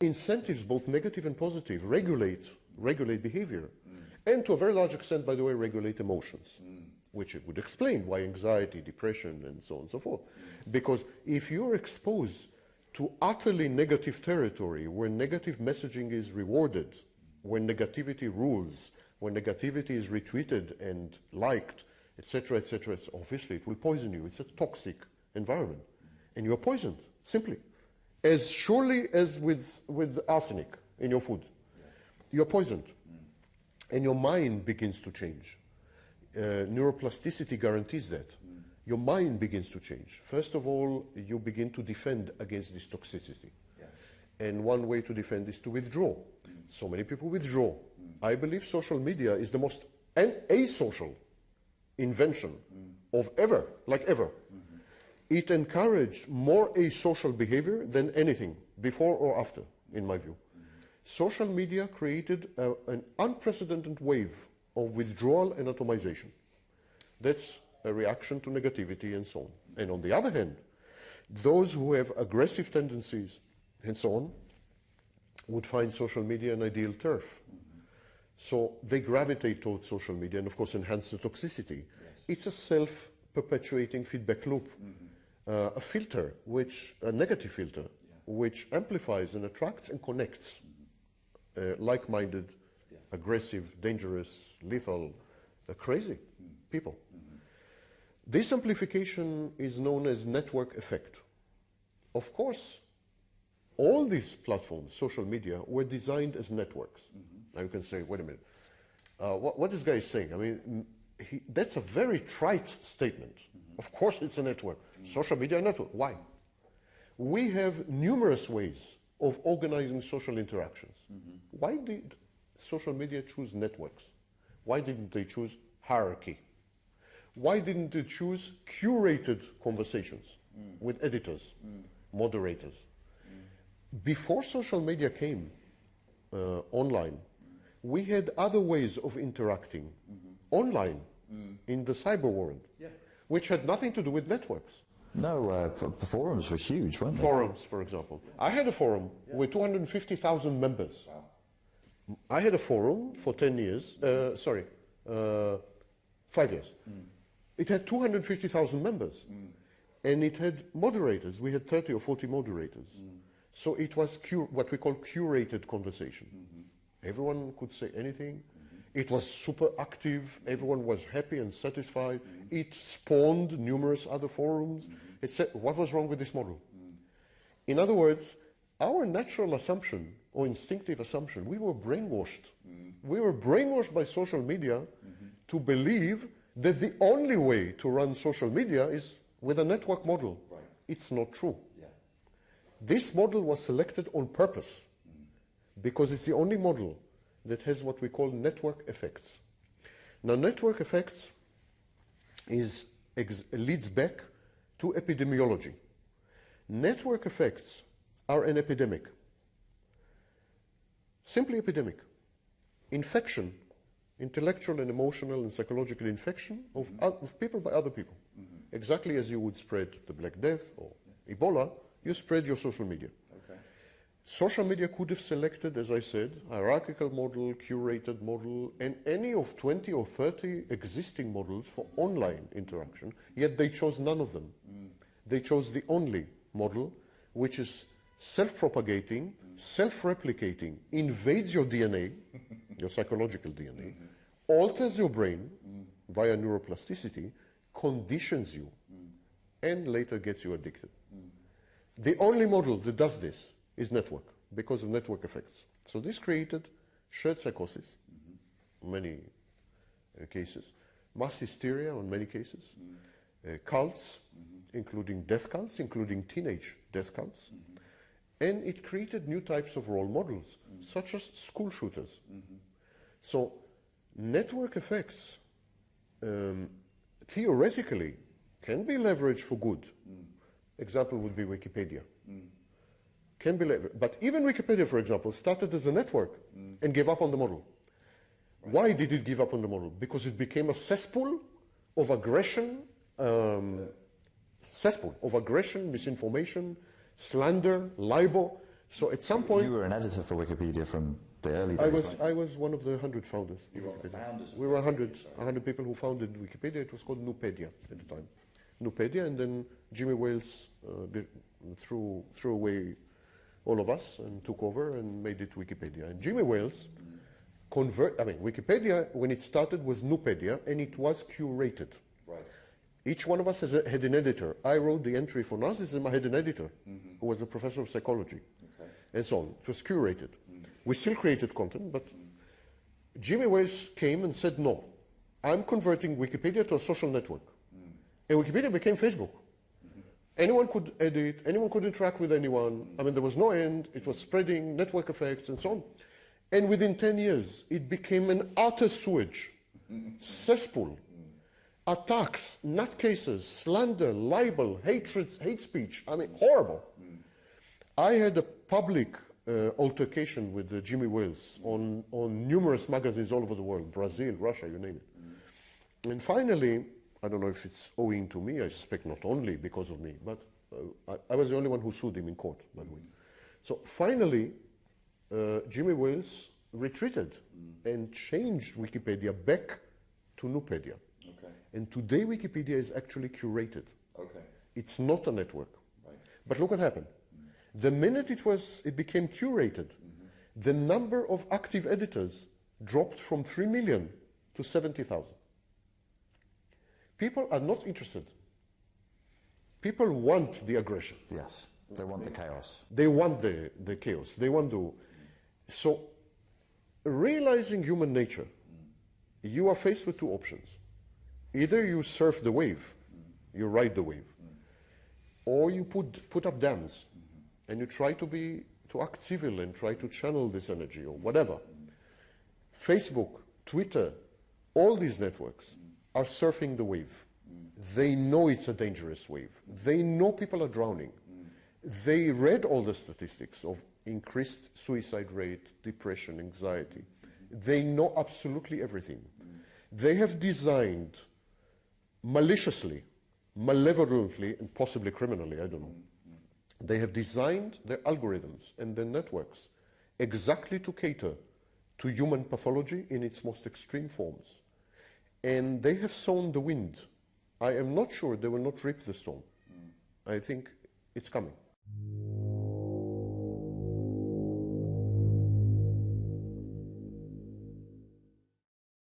incentives, both negative and positive, regulate behavior. And to a very large extent, by the way, regulate emotions, which it would explain why anxiety, depression, and so on and so forth. Because if you're exposed to utterly negative territory, where negative messaging is rewarded, where negativity rules, where negativity is retweeted and liked, etc., etc., obviously it will poison you. It's a toxic environment. And you're poisoned, simply. As surely as with arsenic in your food. You're poisoned. And your mind begins to change. Neuroplasticity guarantees that. Your mind begins to change. First of all, you begin to defend against this toxicity. And one way to defend is to withdraw. So many people withdraw. I believe social media is the most asocial invention of ever, like ever. It encouraged more asocial behavior than anything, before or after, in my view. Social media created an unprecedented wave of withdrawal and atomization. That's a reaction to negativity and so on. And on the other hand, those who have aggressive tendencies and so on would find social media an ideal turf. So they gravitate towards social media and, of course, enhance the toxicity. It's a self-perpetuating feedback loop, a filter, a negative filter, which amplifies and attracts and connects like-minded, aggressive, dangerous, lethal, crazy people. This amplification is known as network effect. Of course, all these platforms, social media, were designed as networks. Now you can say, wait a minute, what this guy is saying? I mean, that's a very trite statement. Of course it's a network. Social media network. Why? We have numerous ways of organizing social interactions. Why did social media choose networks? Why didn't they choose hierarchy? Why didn't they choose curated conversations with editors, moderators? Before social media came online, we had other ways of interacting online in the cyber world, which had nothing to do with networks. No, forums were huge, weren't they? Forums, for example. I had a forum with 250,000 members. I had a forum for 10 years, 5 years. It had 250,000 members. And it had moderators. We had 30 or 40 moderators. So it was what we call curated conversation. Everyone could say anything. It was super active. Everyone was happy and satisfied. It spawned numerous other forums. It said, what was wrong with this model? In other words, our natural assumption or instinctive assumption, we were brainwashed. We were brainwashed by social media to believe that the only way to run social media is with a network model. It's not true. This model was selected on purpose because it's the only model that has what we call network effects. Now, network effects leads back to epidemiology. Network effects are an epidemic. Simply epidemic. Infection, intellectual and emotional and psychological infection of people by other people. Exactly as you would spread the Black Death or Ebola, you spread your social media. Social media could have selected, as I said, hierarchical model, curated model, and any of 20 or 30 existing models for online interaction, yet they chose none of them. They chose the only model, which is self-propagating, self-replicating, invades your DNA, your psychological DNA, alters your brain via neuroplasticity, conditions you, and later gets you addicted. The only model that does this is network, because of network effects. So this created shared psychosis, in many cases, mass hysteria in many cases, cults, including death cults, including teenage death cults, and it created new types of role models, such as school shooters. So network effects theoretically can be leveraged for good. Example would be Wikipedia. Can be leveraged. But even Wikipedia, for example, started as a network and gave up on the model. Why did it give up on the model? Because it became a cesspool of aggression, misinformation, slander, libel. So at some point... You were an editor for Wikipedia from the early days. I was one of the 100 founders. You were the founders. We were 100 people who founded Wikipedia. It was called Nupedia at the time. Nupedia, and then Jimmy Wales threw away all of us and took over and made it Wikipedia. And Jimmy Wales Wikipedia, when it started, was Nupedia, and it was curated. Right. Each one of us had an editor. I wrote the entry for Nazism. I had an editor who was a professor of psychology, and so on. It was curated. We still created content, but Jimmy Wales came and said, no, I'm converting Wikipedia to a social network. And Wikipedia became Facebook. Anyone could edit, anyone could interact with anyone. I mean, there was no end. It was spreading, network effects, and so on. And within 10 years, it became an utter sewage, cesspool, attacks, nutcases, slander, libel, hatred, hate speech. I mean, horrible. I had a public altercation with Jimmy Wales on numerous magazines all over the world, Brazil, Russia, you name it. And finally, I don't know if it's owing to me, I suspect not only because of me, but I was the only one who sued him in court, by the way. So finally, Jimmy Wales retreated and changed Wikipedia back to Nupedia. Okay. And today Wikipedia is actually curated. Okay. It's not a network. Right. But look what happened. The minute it became curated, the number of active editors dropped from 3 million to 70,000. People are not interested. People want the aggression. Yes, they want the chaos. They want the chaos. They want to... So, realizing human nature, you are faced with two options. Either you surf the wave, you ride the wave, or you put up dams, and you try to act civil and try to channel this energy or whatever. Facebook, Twitter, all these networks are surfing the wave. They know it's a dangerous wave. They know people are drowning. They read all the statistics of increased suicide rate, depression, anxiety. They know absolutely everything. They have designed maliciously, malevolently, and possibly criminally, I don't know. They have designed their algorithms and their networks exactly to cater to human pathology in its most extreme forms. And they have sown the wind. I am not sure they will not reap the storm. I think it's coming.